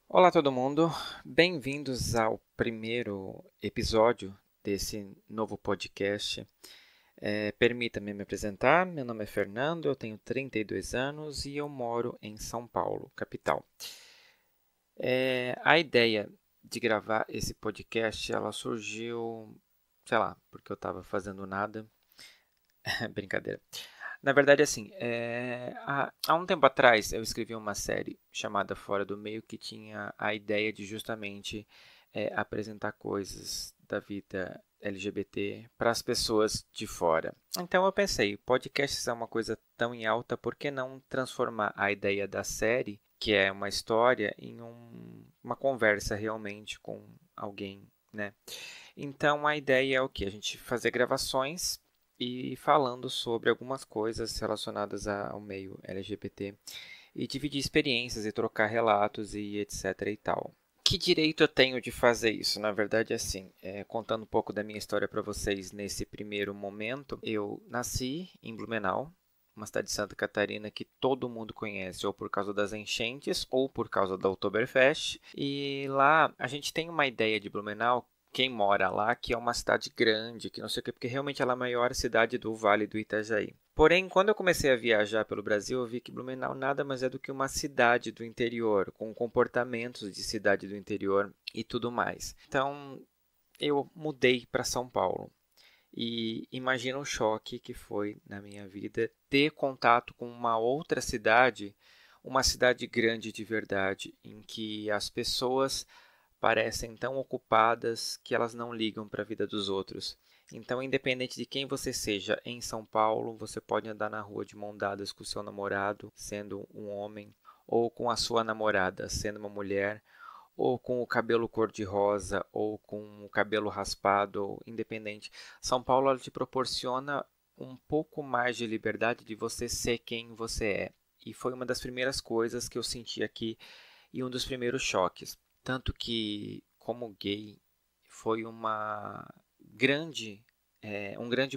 Olá todo mundo, bem-vindos ao primeiro episódio desse novo podcast. Permita-me me apresentar, meu nome é Fernando, eu tenho 32 anos e eu moro em São Paulo, capital. A ideia de gravar esse podcast, ela surgiu, sei lá, porque eu estava fazendo nada, brincadeira. Na verdade, assim, há um tempo atrás eu escrevi uma série chamada Fora do Meio que tinha a ideia de justamente apresentar coisas da vida LGBT para as pessoas de fora. Então eu pensei, podcasts é uma coisa tão em alta, por que não transformar a ideia da série, que é uma história, em uma conversa realmente com alguém, né? Então a ideia é o que? A gente fazer gravações e falando sobre algumas coisas relacionadas ao meio LGBT e dividir experiências e trocar relatos e etc e tal. Que direito eu tenho de fazer isso? Na verdade, assim, contando um pouco da minha história para vocês nesse primeiro momento, eu nasci em Blumenau, uma cidade de Santa Catarina que todo mundo conhece, ou por causa das enchentes, ou por causa da Oktoberfest. E lá a gente tem uma ideia de Blumenau, quem mora lá, que é uma cidade grande, que não sei o que, porque realmente ela é a maior cidade do Vale do Itajaí. Porém, quando eu comecei a viajar pelo Brasil, eu vi que Blumenau nada mais é do que uma cidade do interior, com comportamentos de cidade do interior e tudo mais. Então, eu mudei para São Paulo. E imagina o choque que foi na minha vida ter contato com uma outra cidade, uma cidade grande de verdade, em que as pessoas parecem tão ocupadas que elas não ligam para a vida dos outros. Então, independente de quem você seja em São Paulo, você pode andar na rua de mão dadas com o seu namorado, sendo um homem, ou com a sua namorada, sendo uma mulher, ou com o cabelo cor-de-rosa, ou com o cabelo raspado, independente. São Paulo ela te proporciona um pouco mais de liberdade de você ser quem você é. E foi uma das primeiras coisas que eu senti aqui e um dos primeiros choques. Tanto que, como gay, foi um grande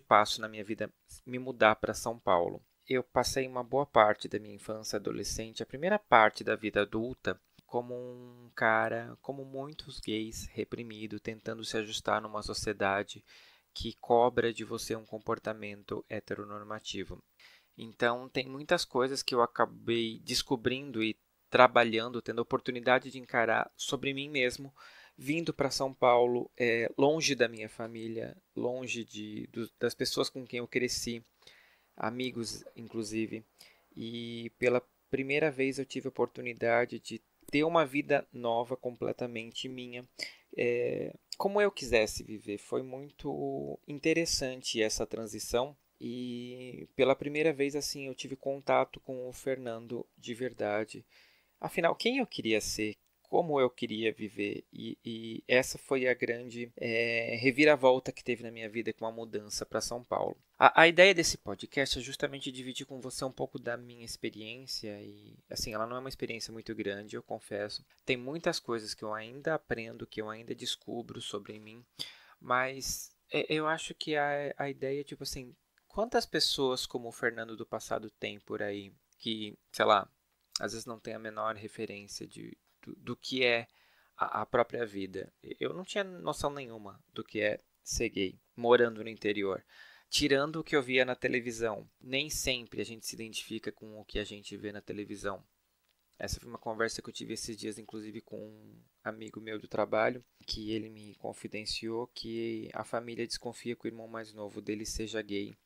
passo na minha vida me mudar para São Paulo. Eu passei uma boa parte da minha infância e adolescente, a primeira parte da vida adulta, como um cara, como muitos gays, reprimido, tentando se ajustar numa sociedade que cobra de você um comportamento heteronormativo. Então, tem muitas coisas que eu acabei descobrindo e trabalhando, tendo a oportunidade de encarar sobre mim mesmo, vindo para São Paulo, longe da minha família, longe das pessoas com quem eu cresci, amigos inclusive. E pela primeira vez eu tive a oportunidade de ter uma vida nova, completamente minha, como eu quisesse viver. Foi muito interessante essa transição e pela primeira vez assim eu tive contato com o Fernando de verdade. Afinal, quem eu queria ser, como eu queria viver, e essa foi a grande reviravolta que teve na minha vida com a mudança para São Paulo. A ideia desse podcast é justamente dividir com você um pouco da minha experiência e, assim, ela não é uma experiência muito grande, eu confesso. Tem muitas coisas que eu ainda aprendo, que eu ainda descubro sobre mim, mas eu acho que a ideia, tipo assim, quantas pessoas como o Fernando do passado tem por aí que, sei lá, às vezes não tem a menor referência do que é a própria vida. Eu não tinha noção nenhuma do que é ser gay, morando no interior. Tirando o que eu via na televisão, nem sempre a gente se identifica com o que a gente vê na televisão. Essa foi uma conversa que eu tive esses dias, inclusive, com um amigo meu do trabalho, que ele me confidenciou que a família desconfia que o irmão mais novo dele seja gay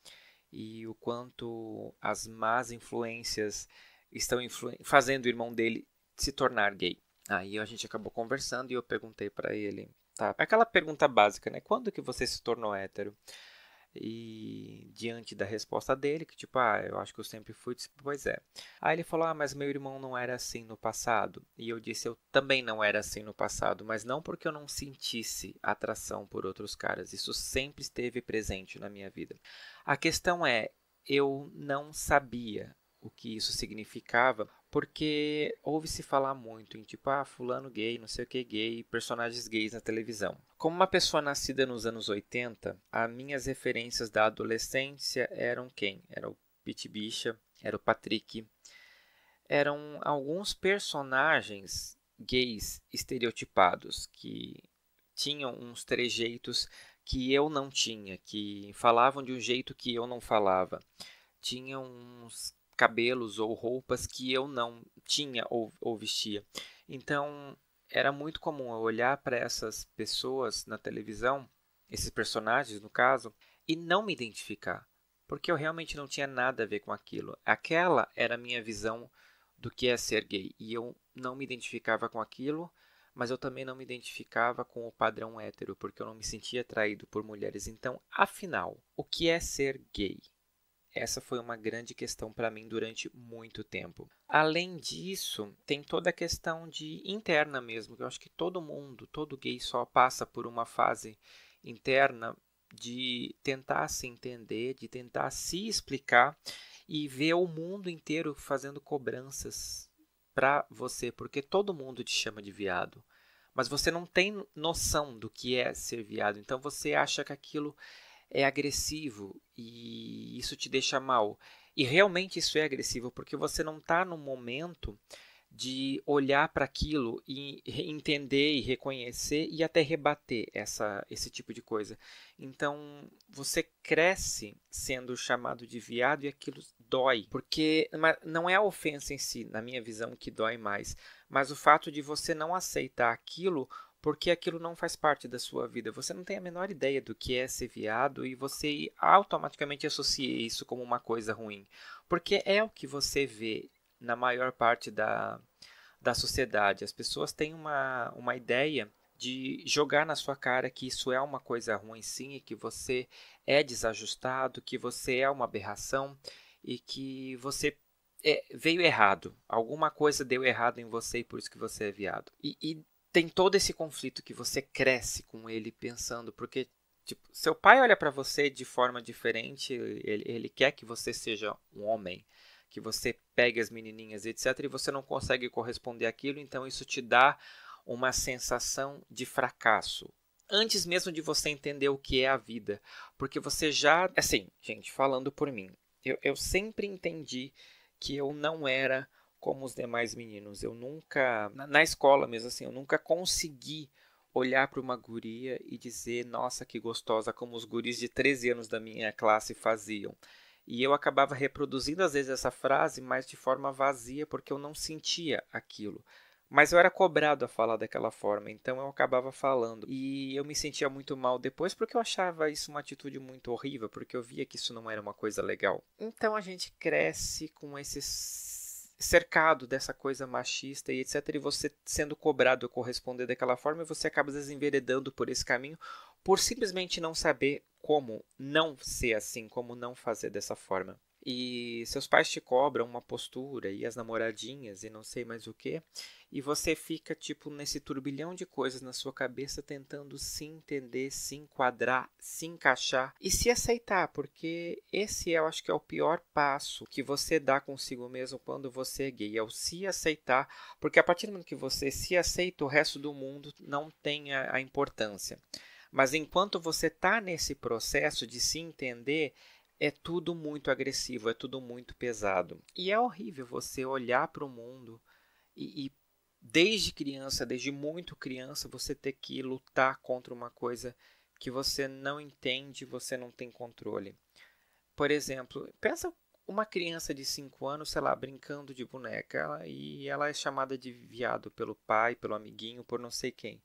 e o quanto as más influências estão fazendo o irmão dele se tornar gay. Aí a gente acabou conversando e eu perguntei para ele, tá, aquela pergunta básica, né? Quando que você se tornou hétero? E diante da resposta dele, que tipo, eu acho que eu sempre fui, disse, pois é. Aí ele falou, mas meu irmão não era assim no passado. E eu disse, eu também não era assim no passado, mas não porque eu não sentisse atração por outros caras. Isso sempre esteve presente na minha vida. A questão é, eu não sabia o que isso significava, porque ouve-se falar muito em tipo, fulano gay, não sei o que gay, personagens gays na televisão. Como uma pessoa nascida nos anos 80, as minhas referências da adolescência eram quem? Era o Pete Bicha, era o Patrick, eram alguns personagens gays estereotipados que tinham uns trejeitos que eu não tinha, que falavam de um jeito que eu não falava, tinham uns cabelos ou roupas que eu não tinha ou vestia. Então, era muito comum eu olhar para essas pessoas na televisão, esses personagens no caso, e não me identificar, porque eu realmente não tinha nada a ver com aquilo. Aquela era a minha visão do que é ser gay, e eu não me identificava com aquilo, mas eu também não me identificava com o padrão hétero, porque eu não me sentia atraído por mulheres. Então, afinal, o que é ser gay? Essa foi uma grande questão para mim durante muito tempo. Além disso, tem toda a questão de interna mesmo, que eu acho que todo mundo, todo gay só passa por uma fase interna de tentar se entender, de tentar se explicar e ver o mundo inteiro fazendo cobranças para você, porque todo mundo te chama de viado, mas você não tem noção do que é ser viado, então você acha que aquilo é agressivo e isso te deixa mal. E realmente isso é agressivo porque você não está no momento de olhar para aquilo e entender e reconhecer e até rebater esse tipo de coisa. Então você cresce sendo chamado de viado e aquilo dói, porque não é a ofensa em si, na minha visão, que dói mais, mas o fato de você não aceitar aquilo porque aquilo não faz parte da sua vida. Você não tem a menor ideia do que é ser viado e você automaticamente associa isso como uma coisa ruim, porque é o que você vê na maior parte da sociedade. As pessoas têm uma ideia de jogar na sua cara que isso é uma coisa ruim sim, e que você é desajustado, que você é uma aberração e que você veio errado. Alguma coisa deu errado em você e por isso que você é viado. E tem todo esse conflito que você cresce com ele pensando, porque tipo, seu pai olha para você de forma diferente, ele quer que você seja um homem, que você pegue as menininhas, etc., e você não consegue corresponder àquilo, então isso te dá uma sensação de fracasso. Antes mesmo de você entender o que é a vida. Porque você já... Assim, gente, falando por mim, eu sempre entendi que eu não era como os demais meninos. Eu nunca... Na escola mesmo, assim, eu nunca consegui olhar para uma guria e dizer, nossa, que gostosa, como os guris de 13 anos da minha classe faziam. E eu acabava reproduzindo às vezes essa frase, mas de forma vazia, porque eu não sentia aquilo. Mas eu era cobrado a falar daquela forma, então eu acabava falando. E eu me sentia muito mal depois porque eu achava isso uma atitude muito horrível, porque eu via que isso não era uma coisa legal. Então a gente cresce com esse cercado dessa coisa machista e etc. E você sendo cobrado a corresponder daquela forma, você acaba desenveredando por esse caminho por simplesmente não saber como não ser assim, como não fazer dessa forma. E seus pais te cobram uma postura e as namoradinhas e não sei mais o que, e você fica tipo nesse turbilhão de coisas na sua cabeça tentando se entender, se enquadrar, se encaixar e se aceitar, porque esse eu acho que é o pior passo que você dá consigo mesmo quando você é gay, é o se aceitar, porque a partir do momento que você se aceita, o resto do mundo não tem a importância. Mas enquanto você está nesse processo de se entender, é tudo muito agressivo, é tudo muito pesado. E é horrível você olhar para o mundo e desde criança, desde muito criança, você ter que lutar contra uma coisa que você não entende, você não tem controle. Por exemplo, pensa uma criança de 5 anos, sei lá, brincando de boneca, e ela é chamada de viado pelo pai, pelo amiguinho, por não sei quem.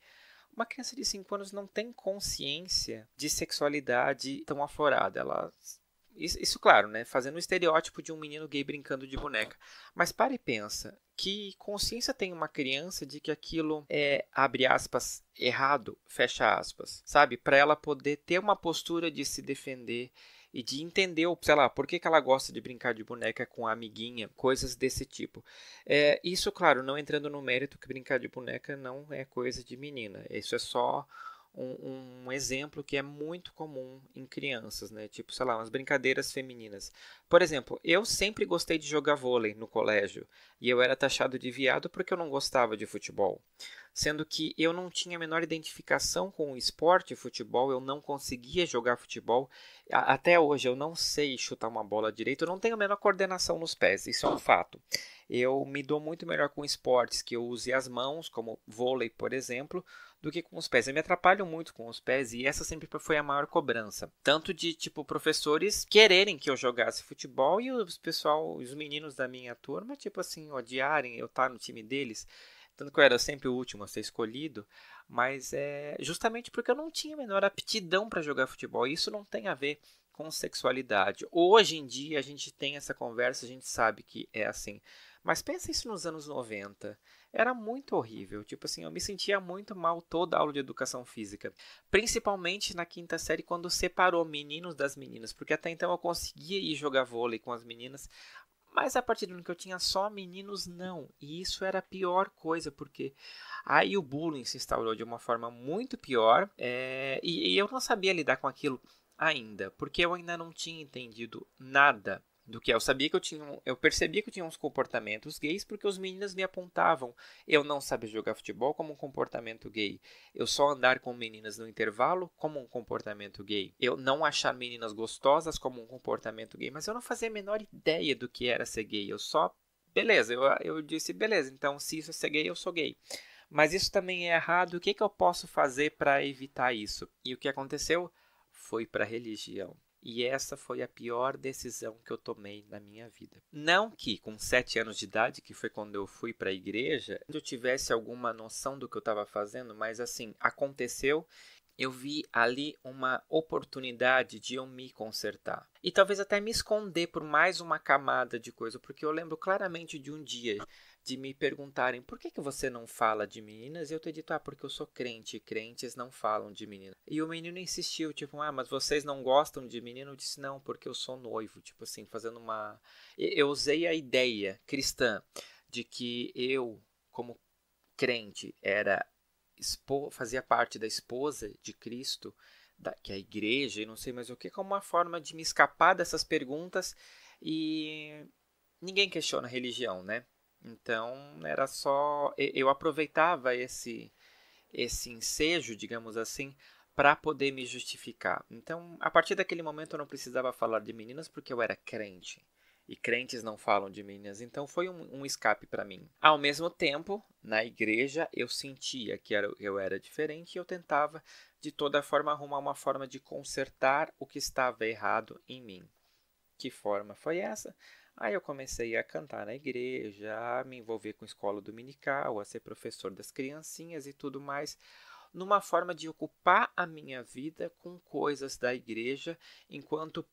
Uma criança de 5 anos não tem consciência de sexualidade tão aflorada. Isso, claro, né? Fazendo o estereótipo de um menino gay brincando de boneca. Mas para e pensa, que consciência tem uma criança de que aquilo é, abre aspas, errado, fecha aspas, sabe? Para ela poder ter uma postura de se defender e de entender, sei lá, por que ela gosta de brincar de boneca com a amiguinha, coisas desse tipo. Isso, claro, não entrando no mérito que brincar de boneca não é coisa de menina. Isso é só um exemplo que é muito comum em crianças, né? Tipo, sei lá, umas brincadeiras femininas. Por exemplo, eu sempre gostei de jogar vôlei no colégio e eu era taxado de viado porque eu não gostava de futebol. Sendo que eu não tinha a menor identificação com o esporte futebol, eu não conseguia jogar futebol. Até hoje eu não sei chutar uma bola direito, eu não tenho a menor coordenação nos pés, isso é um fato. Eu me dou muito melhor com esportes que eu use as mãos, como vôlei, por exemplo, do que com os pés. Eu me atrapalho muito com os pés e essa sempre foi a maior cobrança. Tanto de, tipo, professores quererem que eu jogasse futebol e os meninos da minha turma, tipo assim, odiarem eu estar no time deles. Tanto que eu era sempre o último a ser escolhido, mas é justamente porque eu não tinha a menor aptidão para jogar futebol. E isso não tem a ver com sexualidade. Hoje em dia a gente tem essa conversa, a gente sabe que é assim. Mas pensa isso nos anos 90. Era muito horrível. Tipo assim, eu me sentia muito mal toda a aula de educação física. Principalmente na quinta série, quando separou meninos das meninas. Porque até então eu conseguia ir jogar vôlei com as meninas. Mas a partir do momento que eu tinha só meninos, não. E isso era a pior coisa, porque aí o bullying se instaurou de uma forma muito pior. E eu não sabia lidar com aquilo ainda, porque eu ainda não tinha entendido nada do que é. Eu sabia que eu percebia que eu tinha uns comportamentos gays porque os meninos me apontavam. Eu não sabia jogar futebol como um comportamento gay. Eu só andar com meninas no intervalo como um comportamento gay. Eu não achar meninas gostosas como um comportamento gay, mas eu não fazia a menor ideia do que era ser gay. Eu só beleza, eu disse beleza, então se isso é ser gay, eu sou gay. Mas isso também é errado. O que eu posso fazer para evitar isso? E o que aconteceu foi para a religião. E essa foi a pior decisão que eu tomei na minha vida. Não que com 7 anos de idade, que foi quando eu fui para a igreja, eu tivesse alguma noção do que eu estava fazendo, mas assim, aconteceu. Eu vi ali uma oportunidade de eu me consertar. E talvez até me esconder por mais uma camada de coisa, porque eu lembro claramente de um dia de me perguntarem por que você não fala de meninas? E eu ter dito, porque eu sou crente e crentes não falam de meninas. E o menino insistiu, tipo, mas vocês não gostam de menino? Eu disse, não, porque eu sou noivo. Tipo assim, fazendo uma... Eu usei a ideia cristã de que eu, como crente, fazia parte da esposa de Cristo, que é a igreja, e não sei mais o que, como uma forma de me escapar dessas perguntas e ninguém questiona a religião, né? Então era só eu aproveitava esse ensejo, digamos assim, para poder me justificar. Então, a partir daquele momento eu não precisava falar de meninas porque eu era crente. E crentes não falam de meninas, então foi um escape para mim. Ao mesmo tempo, na igreja, eu sentia que eu era diferente e eu tentava, de toda forma, arrumar uma forma de consertar o que estava errado em mim. Que forma foi essa? Aí eu comecei a cantar na igreja, a me envolver com escola dominical, a ser professor das criancinhas e tudo mais, numa forma de ocupar a minha vida com coisas da igreja, enquanto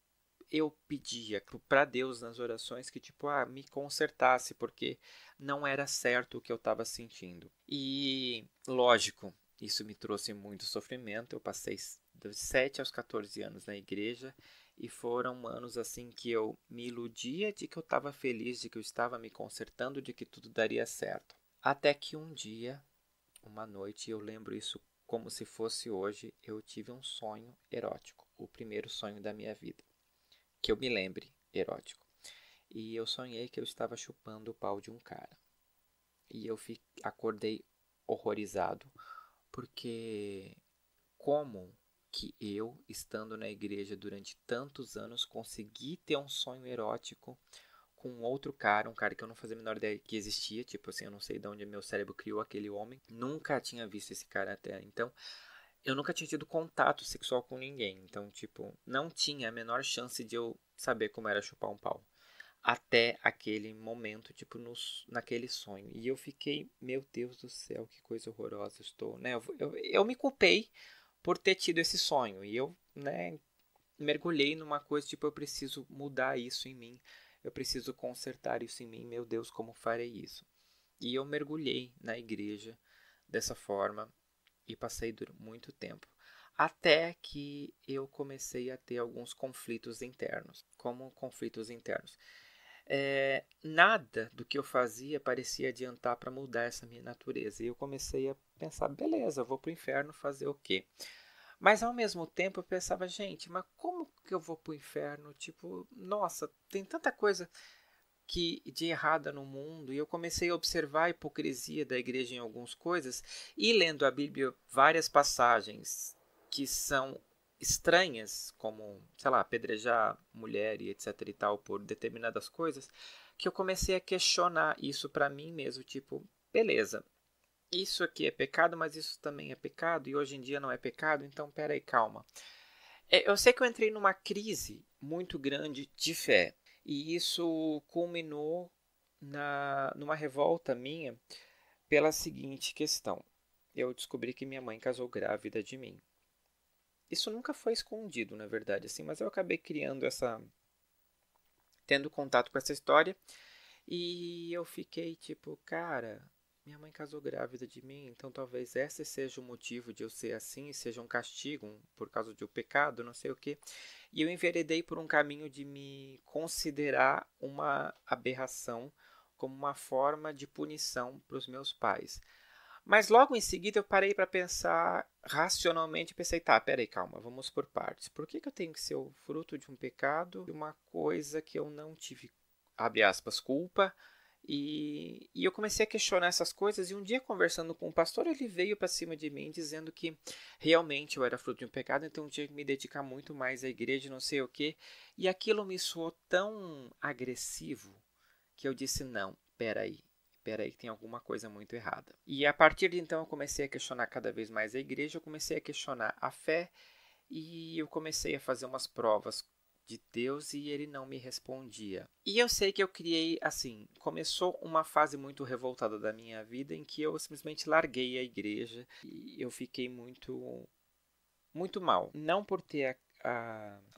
eu pedia para Deus nas orações que tipo, me consertasse, porque não era certo o que eu estava sentindo. E, lógico, isso me trouxe muito sofrimento. Eu passei dos 7 aos 14 anos na igreja e foram anos assim que eu me iludia de que eu estava feliz, de que eu estava me consertando, de que tudo daria certo. Até que um dia, uma noite, eu lembro isso como se fosse hoje, eu tive um sonho erótico, o primeiro sonho da minha vida que eu me lembre, erótico. E eu sonhei que eu estava chupando o pau de um cara. E eu acordei horrorizado, porque como que eu, estando na igreja durante tantos anos, consegui ter um sonho erótico com outro cara, um cara que eu não fazia a menor ideia que existia, tipo assim, eu não sei de onde meu cérebro criou aquele homem, nunca tinha visto esse cara até então. Eu nunca tinha tido contato sexual com ninguém, então, tipo, não tinha a menor chance de eu saber como era chupar um pau. Até aquele momento, tipo, naquele sonho. E eu fiquei, meu Deus do céu, que coisa horrorosa eu estou, né? Eu me culpei por ter tido esse sonho. E eu, né, mergulhei numa coisa, tipo, eu preciso mudar isso em mim. Eu preciso consertar isso em mim. Meu Deus, como farei isso? E eu mergulhei na igreja dessa forma e passei muito tempo. Até que eu comecei a ter alguns conflitos internos. Como conflitos internos? nada do que eu fazia parecia adiantar para mudar essa minha natureza. E eu comecei a pensar, beleza, eu vou para o inferno fazer o quê? Mas ao mesmo tempo eu pensava, gente, mas como que eu vou para o inferno? Tipo, nossa, tem tanta coisa de errada no mundo. E eu comecei a observar a hipocrisia da igreja em algumas coisas. E lendo a Bíblia, várias passagens que são estranhas, como, sei lá, apedrejar mulher e etc e tal por determinadas coisas, que eu comecei a questionar isso para mim mesmo, tipo, beleza, isso aqui é pecado, mas isso também é pecado, e hoje em dia não é pecado, então peraí, calma. Eu sei que eu entrei numa crise muito grande de fé, e isso culminou numa revolta minha pela seguinte questão. Eu descobri que minha mãe casou grávida de mim. Isso nunca foi escondido, na verdade, assim, mas eu acabei tendo contato com essa história e eu fiquei tipo, cara, minha mãe casou grávida de mim, então talvez esse seja o motivo de eu ser assim, seja um castigo por causa de um pecado, não sei o quê. E eu enveredei por um caminho de me considerar uma aberração como uma forma de punição para os meus pais. Mas logo em seguida eu parei para pensar racionalmente e pensei, tá, peraí, calma, vamos por partes. Por que eu tenho que ser o fruto de um pecado, de uma coisa que eu não tive, abre aspas, culpa? E eu comecei a questionar essas coisas e um dia conversando com um pastor, ele veio para cima de mim dizendo que realmente eu era fruto de um pecado, então eu tinha que me dedicar muito mais à igreja, não sei o quê. E aquilo me soou tão agressivo que eu disse, não, peraí, que tem alguma coisa muito errada. E a partir de então eu comecei a questionar cada vez mais a igreja, eu comecei a questionar a fé e eu comecei a fazer umas provas de Deus e ele não me respondia. E eu sei que eu criei, assim, começou uma fase muito revoltada da minha vida em que eu simplesmente larguei a igreja e eu fiquei muito mal. Não por ter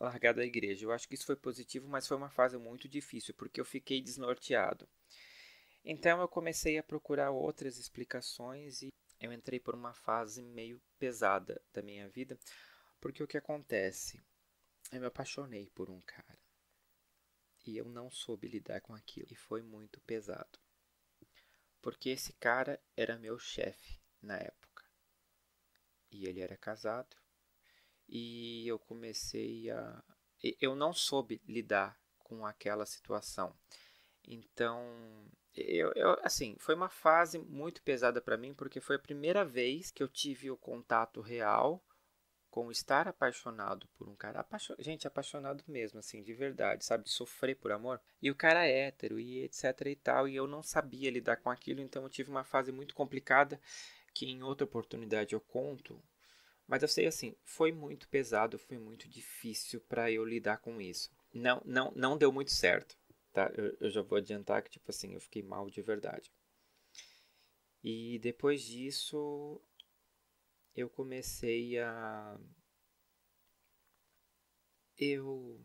largado a igreja, eu acho que isso foi positivo, mas foi uma fase muito difícil porque eu fiquei desnorteado. Então eu comecei a procurar outras explicações e eu entrei por uma fase meio pesada da minha vida, porque o que acontece? Eu me apaixonei por um cara e eu não soube lidar com aquilo e foi muito pesado, porque esse cara era meu chefe na época e ele era casado e eu não soube lidar com aquela situação. Então, assim, foi uma fase muito pesada para mim, porque foi a primeira vez que eu tive o contato real com estar apaixonado por um cara. Gente, apaixonado mesmo, assim, de verdade, sabe? De sofrer por amor. E o cara é hétero e etc e tal, e eu não sabia lidar com aquilo, então eu tive uma fase muito complicada, que em outra oportunidade eu conto. Mas eu sei, assim, foi muito pesado, foi muito difícil para eu lidar com isso. Não deu muito certo, tá? Eu já vou adiantar que, tipo assim, eu fiquei mal de verdade. E depois disso, eu comecei a... Eu,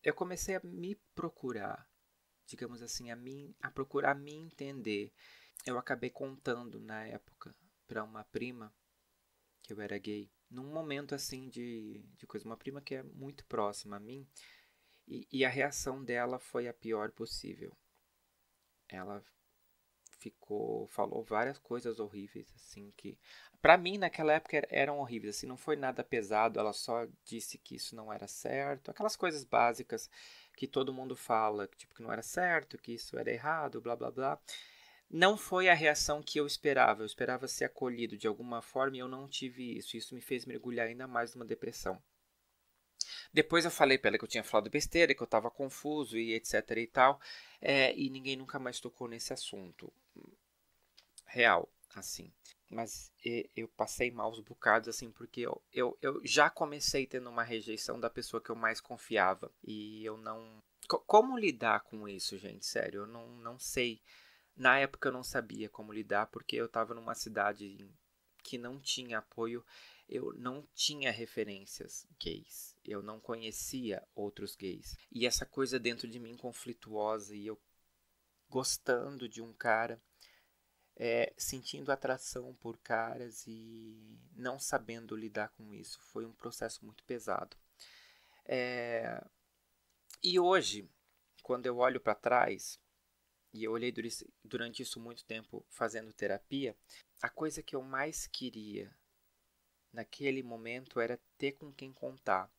eu comecei a me procurar, digamos assim, a procurar me entender. Eu acabei contando na época para uma prima que eu era gay. Num momento assim de coisa, uma prima que é muito próxima a mim, e a reação dela foi a pior possível. Ela falou várias coisas horríveis, assim, que para mim naquela época eram horríveis, assim, não foi nada pesado, ela só disse que isso não era certo, aquelas coisas básicas que todo mundo fala, tipo, que não era certo, que isso era errado, blá blá blá. Não foi a reação que eu esperava ser acolhido de alguma forma e eu não tive isso, isso me fez mergulhar ainda mais numa depressão. Depois eu falei pra ela que eu tinha falado besteira, que eu tava confuso e etc e tal, e ninguém nunca mais tocou nesse assunto real, assim. Mas eu passei maus bocados, assim, porque eu já comecei tendo uma rejeição da pessoa que eu mais confiava. E eu não. Como lidar com isso, gente? Sério, eu não sei. Na época eu não sabia como lidar, porque eu estava numa cidade que não tinha apoio, eu não tinha referências gays, eu não conhecia outros gays. E essa coisa dentro de mim conflituosa e eu gostando de um cara sentindo atração por caras e não sabendo lidar com isso. Foi um processo muito pesado. E hoje, quando eu olho para trás, e eu olhei durante isso muito tempo fazendo terapia, a coisa que eu mais queria naquele momento era ter com quem contar,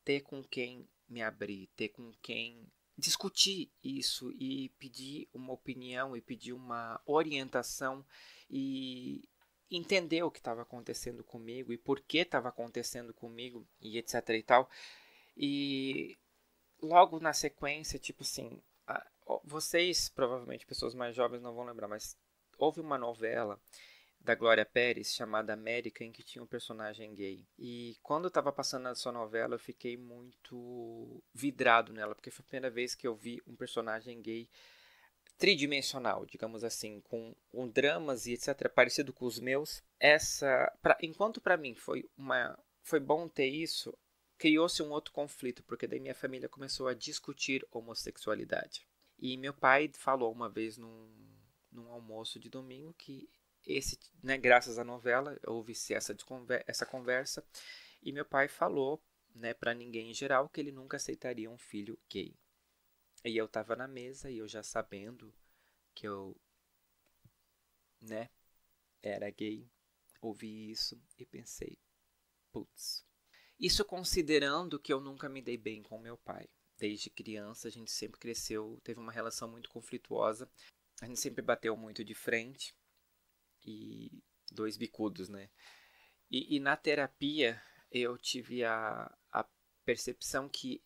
ter com quem me abrir, ter com quem discutir isso e pedir uma opinião e pedir uma orientação e entender o que estava acontecendo comigo e por que estava acontecendo comigo e etc e tal. E logo na sequência, tipo assim, vocês, provavelmente pessoas mais jovens não vão lembrar, mas houve uma novela da Glória Pérez chamada América, em que tinha um personagem gay. E quando eu estava passando essa novela, eu fiquei muito vidrado nela, porque foi a primeira vez que eu vi um personagem gay tridimensional, digamos assim, com dramas e etc, parecido com os meus. Enquanto para mim foi bom ter isso, criou-se um outro conflito, porque daí minha família começou a discutir homossexualidade. E meu pai falou uma vez num almoço de domingo que graças à novela, houve-se essa conversa, e meu pai falou, para ninguém em geral, que ele nunca aceitaria um filho gay. E eu estava na mesa e eu já sabendo que eu, era gay, ouvi isso e pensei, putz. Isso considerando que eu nunca me dei bem com meu pai. Desde criança a gente sempre cresceu, teve uma relação muito conflituosa. A gente sempre bateu muito de frente e dois bicudos, né? E na terapia eu tive a percepção que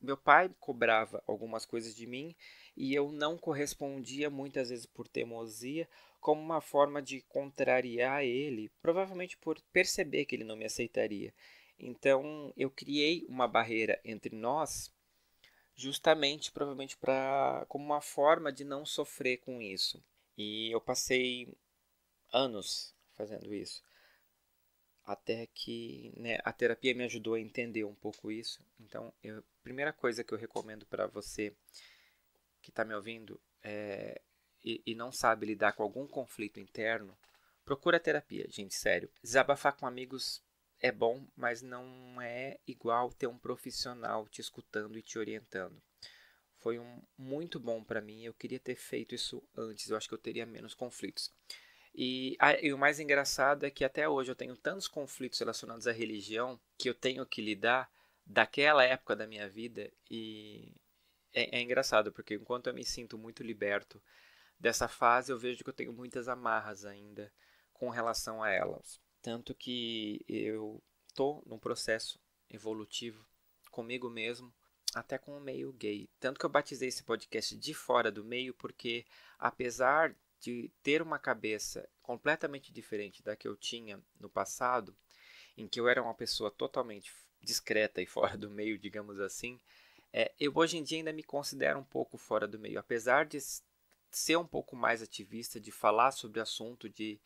meu pai cobrava algumas coisas de mim e eu não correspondia muitas vezes por teimosia, como uma forma de contrariar ele, provavelmente por perceber que ele não me aceitaria. Então eu criei uma barreira entre nós, justamente provavelmente como uma forma de não sofrer com isso. E eu passei anos fazendo isso. Até que a terapia me ajudou a entender um pouco isso. Então, a primeira coisa que eu recomendo para você que está me ouvindo e não sabe lidar com algum conflito interno, procura terapia, gente, sério. Desabafar com amigos é bom, mas não é igual ter um profissional te escutando e te orientando. Foi muito bom para mim, eu queria ter feito isso antes, eu acho que eu teria menos conflitos. E o mais engraçado é que até hoje eu tenho tantos conflitos relacionados à religião que eu tenho que lidar daquela época da minha vida e é engraçado, porque enquanto eu me sinto muito liberto dessa fase, eu vejo que eu tenho muitas amarras ainda com relação a elas. Tanto que eu estou num processo evolutivo comigo mesmo, até com o meio gay. Tanto que eu batizei esse podcast de fora do meio, porque apesar de ter uma cabeça completamente diferente da que eu tinha no passado, em que eu era uma pessoa totalmente discreta e fora do meio, digamos assim, eu hoje em dia ainda me considero um pouco fora do meio, apesar de ser um pouco mais ativista, de falar sobre o assunto, de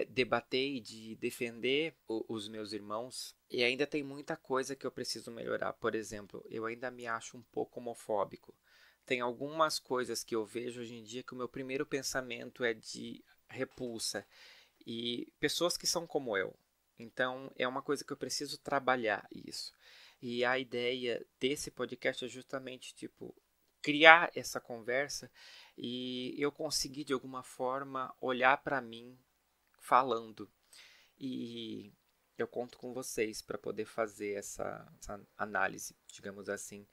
debater e de defender os meus irmãos. E ainda tem muita coisa que eu preciso melhorar. Por exemplo, eu ainda me acho um pouco homofóbico. Tem algumas coisas que eu vejo hoje em dia que o meu primeiro pensamento é de repulsa. E pessoas que são como eu. Então, é uma coisa que eu preciso trabalhar isso. E a ideia desse podcast é justamente, tipo, criar essa conversa e eu conseguir, de alguma forma, olhar para mim falando. E eu conto com vocês para poder fazer essa análise, digamos assim,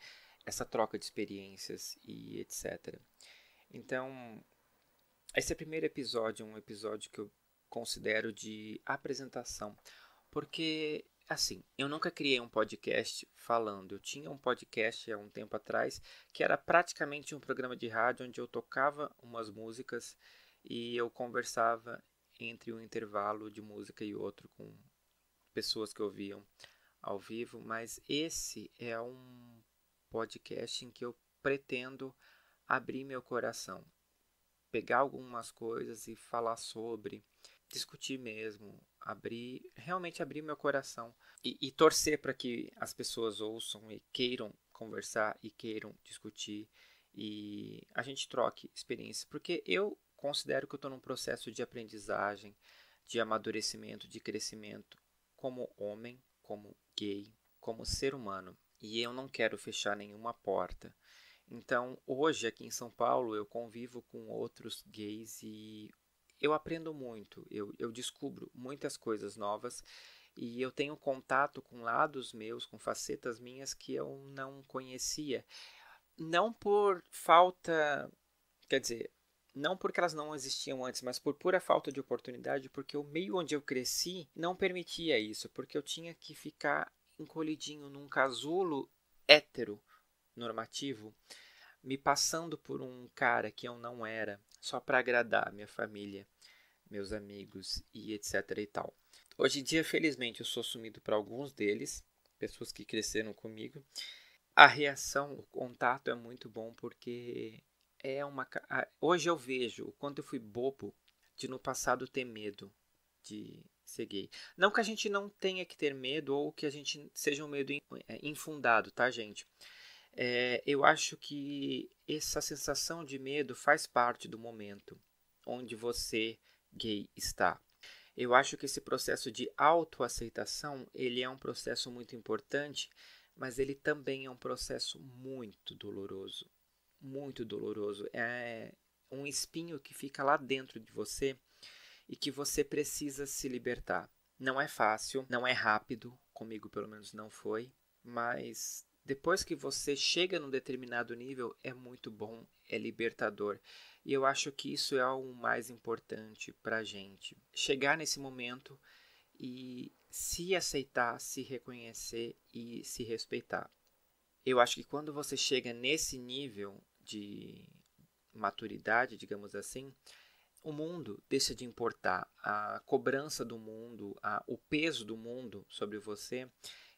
essa troca de experiências e etc. Então, esse primeiro episódio é um episódio que eu considero de apresentação, porque, assim, eu nunca criei um podcast falando. Eu tinha um podcast há um tempo atrás que era praticamente um programa de rádio onde eu tocava umas músicas e eu conversava entre um intervalo de música e outro com pessoas que ouviam ao vivo, mas esse é um podcast em que eu pretendo abrir meu coração, pegar algumas coisas e falar sobre, discutir mesmo, realmente abrir meu coração e torcer para que as pessoas ouçam e queiram conversar e queiram discutir e a gente troque experiências, porque eu considero que eu estou num processo de aprendizagem, de amadurecimento, de crescimento como homem, como gay, como ser humano. e eu não quero fechar nenhuma porta. Então, hoje, aqui em São Paulo, eu convivo com outros gays e eu aprendo muito, eu descubro muitas coisas novas e eu tenho contato com lados meus, com facetas minhas que eu não conhecia. Não por falta, quer dizer, não porque elas não existiam antes, mas por pura falta de oportunidade, porque o meio onde eu cresci não permitia isso, porque eu tinha que ficar encolhidinho num casulo hétero normativo, me passando por um cara que eu não era, só para agradar minha família, meus amigos e etc e tal. Hoje em dia, felizmente, eu sou sumido para alguns deles, pessoas que cresceram comigo. A reação, o contato é muito bom porque hoje eu vejo o quanto eu fui bobo de no passado ter medo de ser gay. Não que a gente não tenha que ter medo ou que a gente seja um medo infundado, tá, gente? Eu acho que essa sensação de medo faz parte do momento onde você, gay, está. Eu acho que esse processo de autoaceitação, ele é um processo muito importante, mas ele também é um processo muito doloroso. Muito doloroso. É um espinho que fica lá dentro de você e que você precisa se libertar. Não é fácil, não é rápido, comigo pelo menos não foi, mas depois que você chega num determinado nível, é muito bom, é libertador. E eu acho que isso é o mais importante para a gente. Chegar nesse momento e se aceitar, se reconhecer e se respeitar. Eu acho que quando você chega nesse nível de maturidade, digamos assim, o mundo deixa de importar. A cobrança do mundo, o peso do mundo sobre você,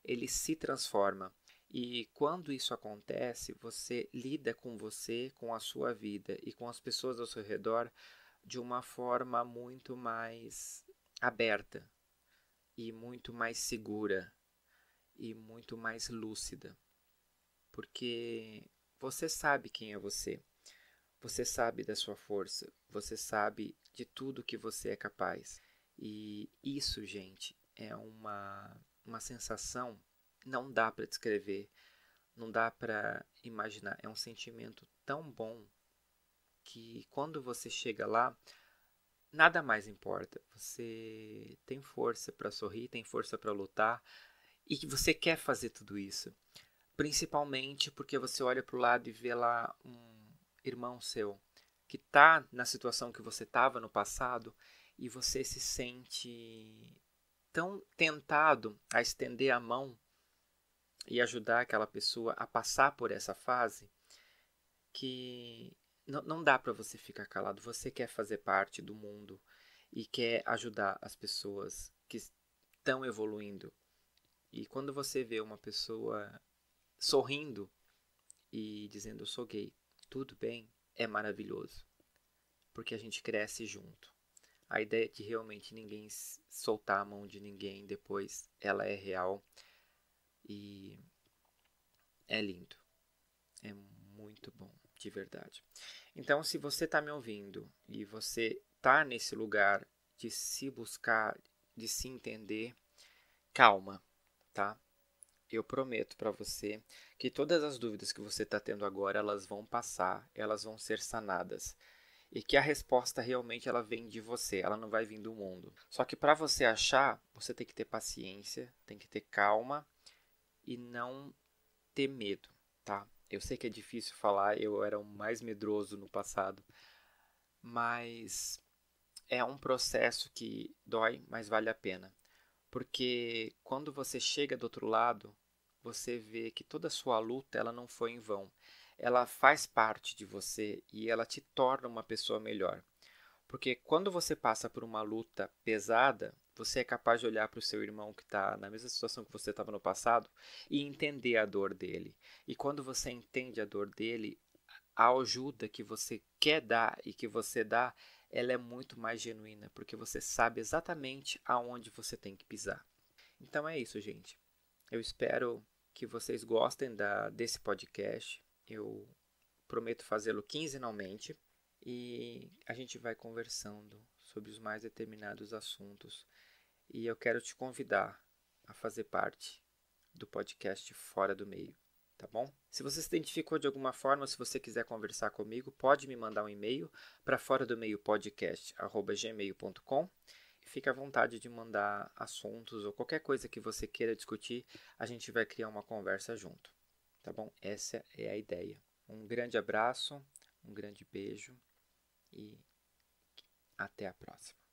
ele se transforma. E quando isso acontece, você lida com você, com a sua vida e com as pessoas ao seu redor de uma forma muito mais aberta e muito mais segura e muito mais lúcida. Porque você sabe quem é você. Você sabe da sua força, você sabe de tudo que você é capaz. E isso, gente, é uma sensação, não dá para descrever, não dá para imaginar. É um sentimento tão bom que quando você chega lá, nada mais importa. Você tem força para sorrir, tem força para lutar e que você quer fazer tudo isso. Principalmente porque você olha para o lado e vê lá um irmão seu que está na situação que você estava no passado e você se sente tão tentado a estender a mão e ajudar aquela pessoa a passar por essa fase que não dá para você ficar calado. Você quer fazer parte do mundo e quer ajudar as pessoas que estão evoluindo. E quando você vê uma pessoa sorrindo e dizendo eu sou gay, tudo bem, é maravilhoso, porque a gente cresce junto. A ideia de realmente ninguém soltar a mão de ninguém depois, ela é real e é lindo, é muito bom, de verdade. Então, se você está me ouvindo e você está nesse lugar de se buscar, de se entender, calma, tá? Eu prometo para você que todas as dúvidas que você está tendo agora, elas vão passar, elas vão ser sanadas. E que a resposta realmente ela vem de você, ela não vai vir do mundo. Só que para você achar, você tem que ter paciência, tem que ter calma e não ter medo, tá? Eu sei que é difícil falar, eu era o mais medroso no passado, mas é um processo que dói, mas vale a pena. Porque quando você chega do outro lado, você vê que toda a sua luta ela não foi em vão. Ela faz parte de você e ela te torna uma pessoa melhor. Porque quando você passa por uma luta pesada, você é capaz de olhar para o seu irmão que está na mesma situação que você estava no passado e entender a dor dele. E quando você entende a dor dele, a ajuda que você quer dar e que você dá, ela é muito mais genuína, porque você sabe exatamente aonde você tem que pisar. Então é isso, gente. Eu espero que vocês gostem desse podcast. Eu prometo fazê-lo quinzenalmente e a gente vai conversando sobre os mais determinados assuntos. E eu quero te convidar a fazer parte, do podcast Fora do Meio, tá bom? Se você se identificou de alguma forma, se você quiser conversar comigo, pode me mandar um e-mail para foradomeiopodcast@gmail.com. Fique à vontade de mandar assuntos ou qualquer coisa que você queira discutir, a gente vai criar uma conversa junto, tá bom? Essa é a ideia. Um grande abraço, um grande beijo e até a próxima.